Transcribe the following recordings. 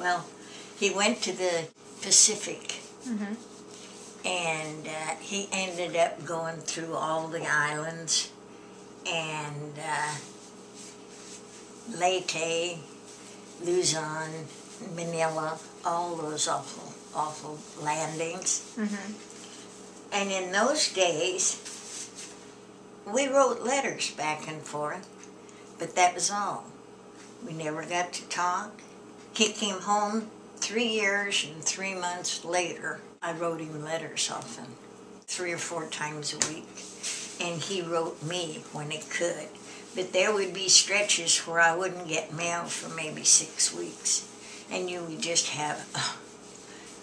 Well, he went to the Pacific, and he ended up going through all the islands, and Leyte, Luzon, Manila, all those awful landings. And in those days, we wrote letters back and forth, but that was all. We never got to talk. He came home 3 years and 3 months later. I wrote him letters often, 3 or 4 times a week, and he wrote me when he could. But there would be stretches where I wouldn't get mail for maybe 6 weeks, and you would just have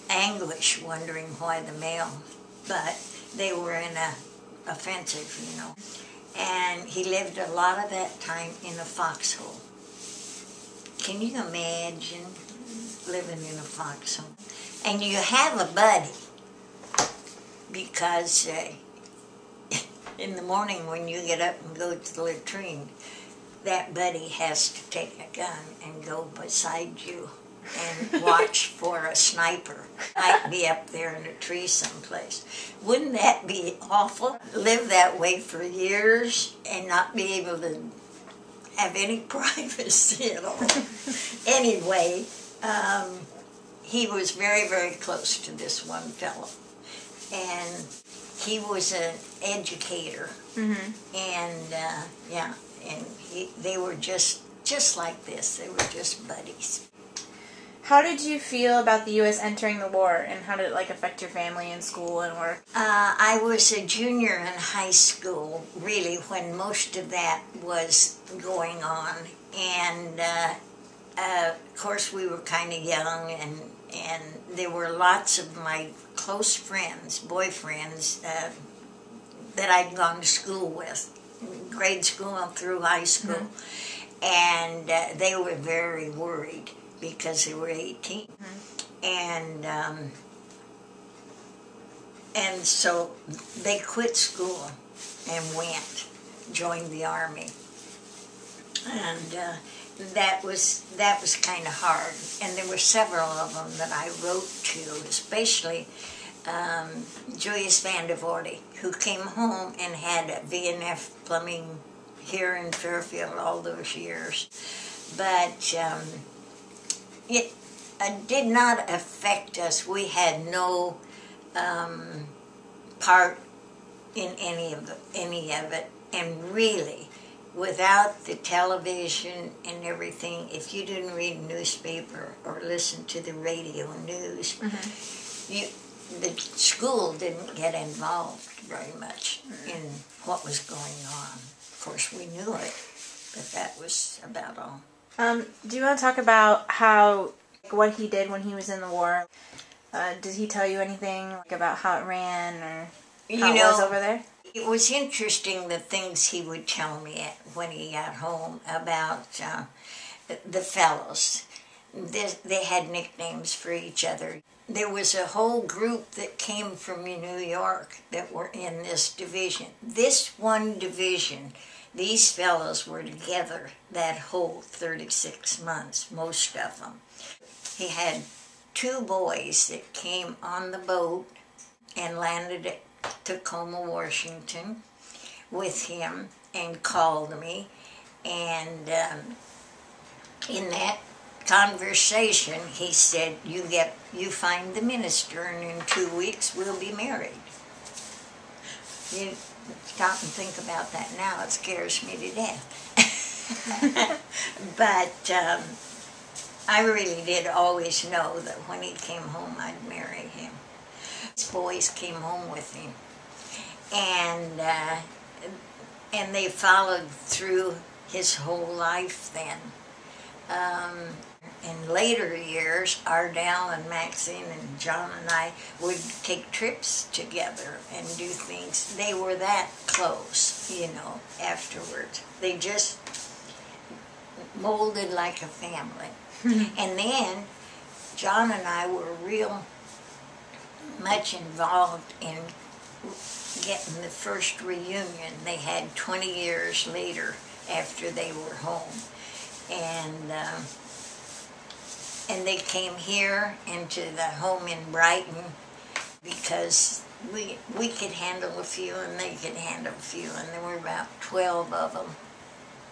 anguish wondering why the mail, but they were in a offensive, you know. And he lived a lot of that time in a foxhole. Can you imagine living in a foxhole? And you have a buddy, because in the morning when you get up and go to the latrine, that buddy has to take a gun and go beside you and watch for a sniper. Might be up there in a tree someplace. Wouldn't that be awful? Live that way for years and not be able to have any privacy at all. Anyway, he was very, very close to this one fellow. And he was an educator. And, yeah, and they were just like this. They were just buddies. How did you feel about the U.S. entering the war, and how did it affect your family and school and work? I was a junior in high school, really, when most of that was going on. And, of course, we were kind of young, and there were lots of my close friends, boyfriends, that I'd gone to school with, grade school through high school. And they were very worried, because they were 18. And so they quit school and joined the Army. And that was kind of hard. And there were several of them that I wrote to, especially Julius Vandervoorde, who came home and had a V&F plumbing here in Fairfield all those years. But it did not affect us. We had no part in any of it. And really, without the television and everything, if you didn't read a newspaper or listen to the radio news, the school didn't get involved very much in what was going on. Of course, we knew it, but that was about all. Do you want to talk about what he did when he was in the war? Did he tell you anything about how it ran or how it was over there? It was interesting the things he would tell me when he got home about the fellows. They had nicknames for each other. There was a whole group that came from New York that were in this division. This one division, these fellows were together that whole 36 months, most of them. He had 2 boys that came on the boat and landed at Tacoma, Washington with him and called me. And in that conversation, he said, you find the minister, and in 2 weeks we'll be married. You stop and think about that now, it scares me to death. But I really did always know that when he came home, I'd marry him. His boys came home with him, and they followed through his whole life then. In later years, Ardell and Maxine and John and I would take trips together and do things. They were that close, afterwards. They just molded like a family. And then John and I were real much involved in getting the first reunion they had 20 years later after they were home. And and they came here into the home in Brighton because we could handle a few and they could handle a few, and there were about 12 of them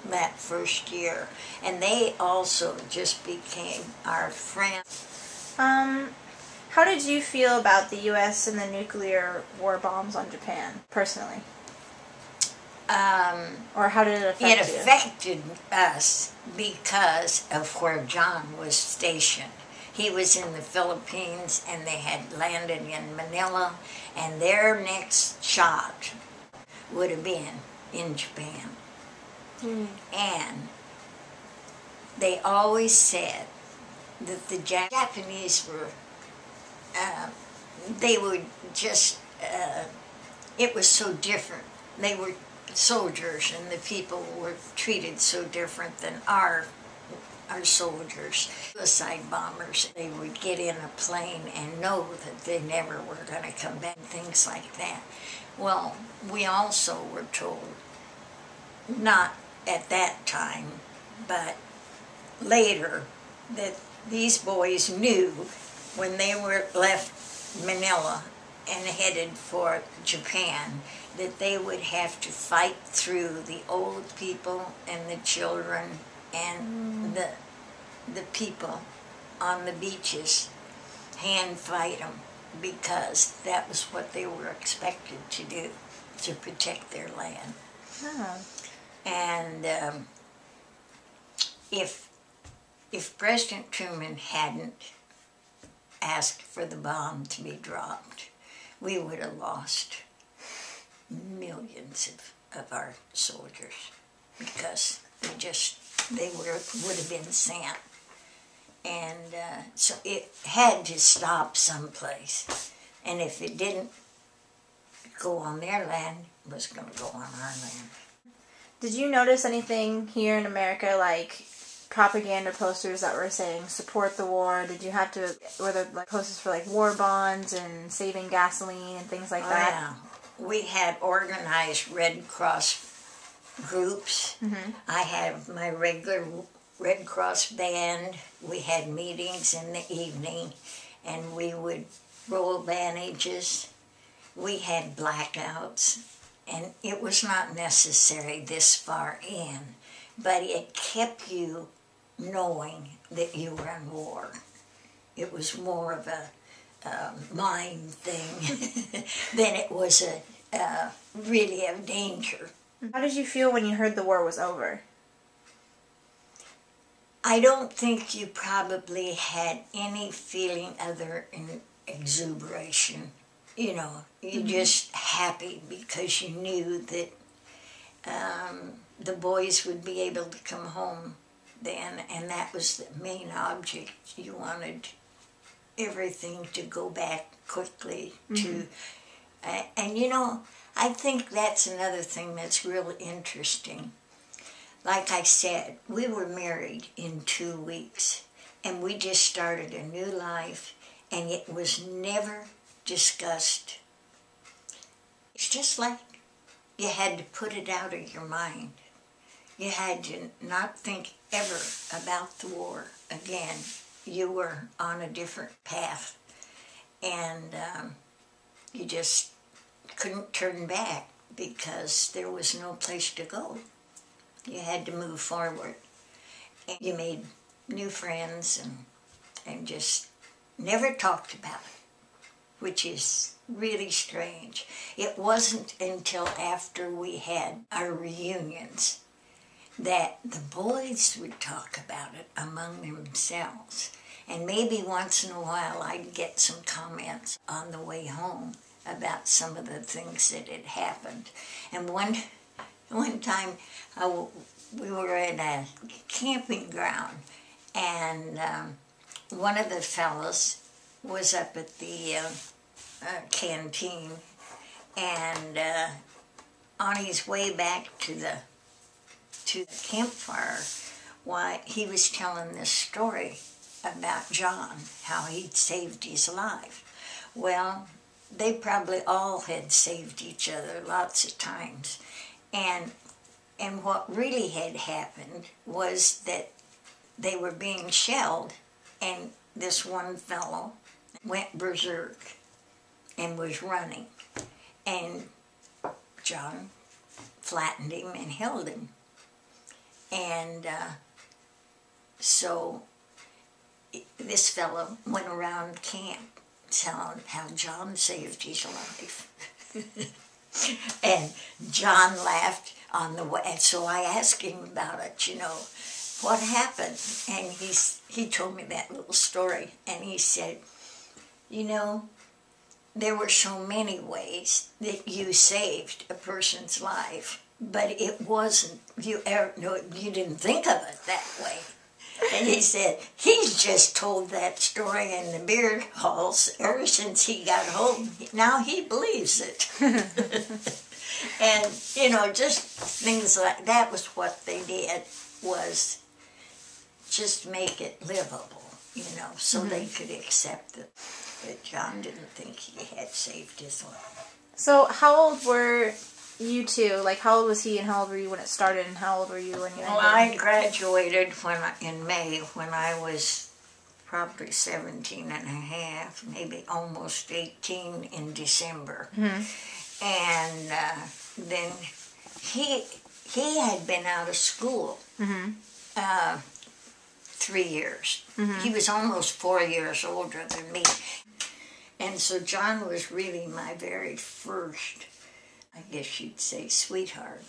that first year, and they also just became our friends. How did you feel about the U.S. and the nuclear war bombs on Japan, personally? Or how did it affect you? It affected us because of where John was stationed. He was in the Philippines, and they had landed in Manila, and their next shot would have been in Japan. And they always said that the Japanese were, they would just, it was so different. They were soldiers, and the people were treated so different than our soldiers. Suicide bombers, they would get in a plane and know that they never were going to come back, things like that. Well, we also were told, not at that time, but later, that these boys knew when they were left Manila and headed for Japan that they would have to fight through the old people and the children and the people on the beaches, hand fight them, because that was what they were expected to do, to protect their land. Oh. And if President Truman hadn't asked for the bomb to be dropped, we would have lost millions of our soldiers, because they would have been sent. And so it had to stop someplace. And if it didn't go on their land, it was going to go on our land. Did you notice anything here in America, like propaganda posters that were saying support the war? Did you have to, were there like posters for like war bonds and saving gasoline and things like that? Yeah. We had organized Red Cross groups. I had my regular Red Cross band. We had meetings in the evening, and we would roll bandages. We had blackouts, and it was not necessary this far in, but it kept you knowing that you were in war. It was more of a mind thing than it was really a danger. How did you feel when you heard the war was over? I don't think you probably had any feeling other than exuberation. You know, you're just happy because you knew that the boys would be able to come home then, and that was the main object. You wanted everything to go back quickly to, and you know, I think that's another thing that's real interesting. Like I said, we were married in 2 weeks, and we just started a new life, and it was never discussed. It's just like you had to put it out of your mind. You had to not think ever about the war again. You were on a different path, and you just couldn't turn back because there was no place to go. You had to move forward. And you made new friends and just never talked about it, which is really strange. It wasn't until after we had our reunions that the boys would talk about it among themselves. And maybe once in a while I'd get some comments on the way home about some of the things that had happened. And one time we were in a camping ground, and one of the fellows was up at the canteen, and on his way back to the campfire, why he was telling this story about John, how he'd saved his life. Well, they probably all had saved each other lots of times, and what really had happened was that they were being shelled and this one fellow went berserk and was running, and John flattened him and held him. And so this fellow went around camp telling how John saved his life. And John laughed on the way, and so I asked him about it, what happened? And he told me that little story, and he said, there were so many ways that you saved a person's life, but it wasn't, you didn't think of it that way. And he said, he's just told that story in the beer halls ever since he got home. Now he believes it. And, just things like that was what they did, was just make it livable, so they could accept it. But John didn't think he had saved his life. So how old were you two? Like, how old was he and how old were you when it started, and how old were you when you ended? Well, I graduated in May when I was probably 17 and a half, maybe almost 18 in December. Mm-hmm. And then he had been out of school 3 years. Mm-hmm. He was almost 4 years older than me. And so John was really my very first, I guess you'd say, sweetheart.